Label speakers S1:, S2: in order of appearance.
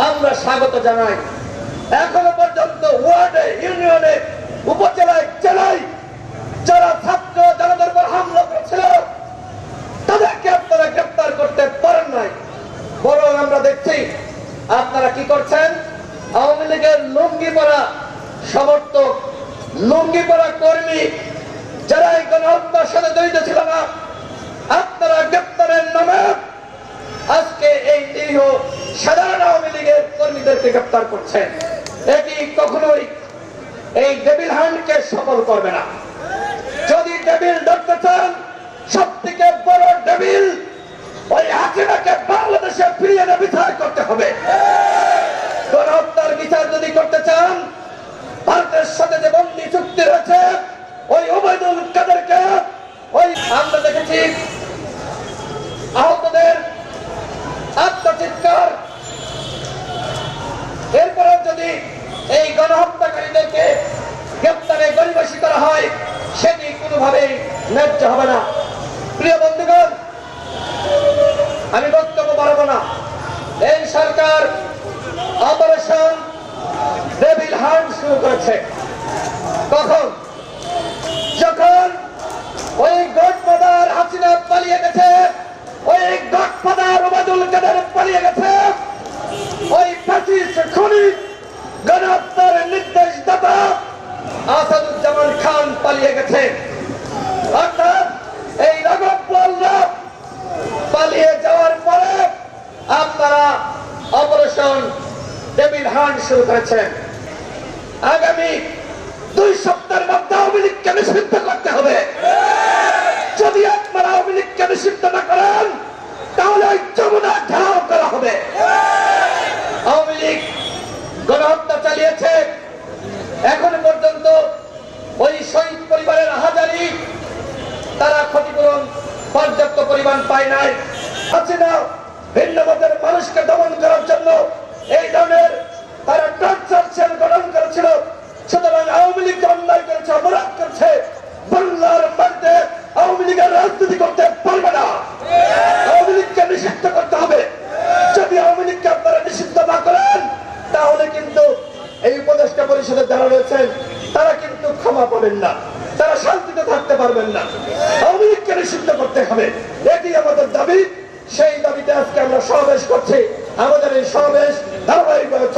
S1: আমরা স্বাগত জানাই। এখনো পর্যন্ত ওয়ার্ডে, ইউনিয়নে, উপজেলায়, জেলায় যারা ছাত্র জনতার উপর হামলা করেছিল তাদেরকে আপনারা গ্রেপ্তার করতে পারেন নাই। বরং আমরা দেখছি আপনারা কি করছেন, আওয়ামী লীগের লুঙ্গি পরা সমর্থক, লুঙ্গি পরা কর্মী যারা এই গণহত্যার সাথে জড়িত ছিল না, আপনারা গ্রেপ্তারের নামে আজকে এই নিরীহ সাধারণ আওয়ামী লীগের কর্মীদেরকে গ্রেপ্তার করছেন। এটি কখনোই এই ডেভিল হান্টকে সফল করবে না। যদি ডেভিল ধরতে চান, সব থেকে বড় ডেভিল ওই হাসিনাকে বাংলাদেশে ফিরিয়ে এনে বিচার করতে হবে। গণহত্যার বিচার যদি করতে চান, ভারতের সাথে যে বন্দী চুক্তি রয়েছে ওই ওবায়দুল কাদেরকে, ওই আমরা দেখেছি আহতদের আত্মচিৎকার, এরপরে যদি এই গণহত্যাকারীদেরকে গ্রেপ্তারে গরিবাসী করা হয় সেটি কোনোভাবেই ন্যায্য হবে না। প্রিয় বন্ধুগণ, আমি বক্তব্য বাড়াবো না। এই সরকার অপারেশন ডেভিল হান্ট শুরু করেছে। কখন? যখন ওই গডফাদার হাসিনা পালিয়ে গেছে, ওই গডফাদার ওবায়দুল কাদের পালিয়ে গেছে, ওই ফ্যাসিস্ট খুনি গণহত্যার নির্দেশদাতা আসাদুজ্জামান খান পালিয়ে গেছে। অর্থাৎ এই রাঘববোয়ালরা পালিয়ে যাওয়ার পরে আপনারা অপারেশন ডেভিল হান্ট শুরু করেছেন। আগামী 2 সপ্তাহের মধ্যে আওয়ামী লীগকে নিষিদ্ধ করতে হবে। যদি আপনারা আওয়ামী লীগকে নিষিদ্ধ না করেন তাহলে ওই যমুনা ঘেরাও করা হবে। আওয়ামী লীগ গণহত্যা চালিয়েছে, এখনো পর্যন্ত ওই শহীদ পরিবারের হাজারি তারা ক্ষতিপূরণ পর্যাপ্ত পরিমাণ পায় নাই। হাসিনা ভিন্ন মতের মানুষকে দমন করার জন্য এই ধরনের তারা টর্চার সেল গঠন করেছিল। সুতরাং আওয়ামী লীগ অন্যায় করেছে, অপরাধ করছে, বাংলার মাটিতে আওয়ামী লীগের রাজনীতি করতে পারবে না। আওয়ামী লীগকে নিষিদ্ধ করতে হবে। যদি আওয়ামী লীগকে আপনারা নিষিদ্ধ না করেন তাহলে কিন্তু এই উপদেষ্টা পরিষদের যারা রয়েছেন তারা কিন্তু ক্ষমা পাবেন না, তারা শান্তিতে থাকতে পারবেন না। আওয়ামী লীগকে নিষিদ্ধ করতে হবে, এটি আমাদের দাবি। সেই দাবিতে আজকে আমরা সমাবেশ করছি। আমাদের এই সমাবেশ ধারাবাহিকভাবে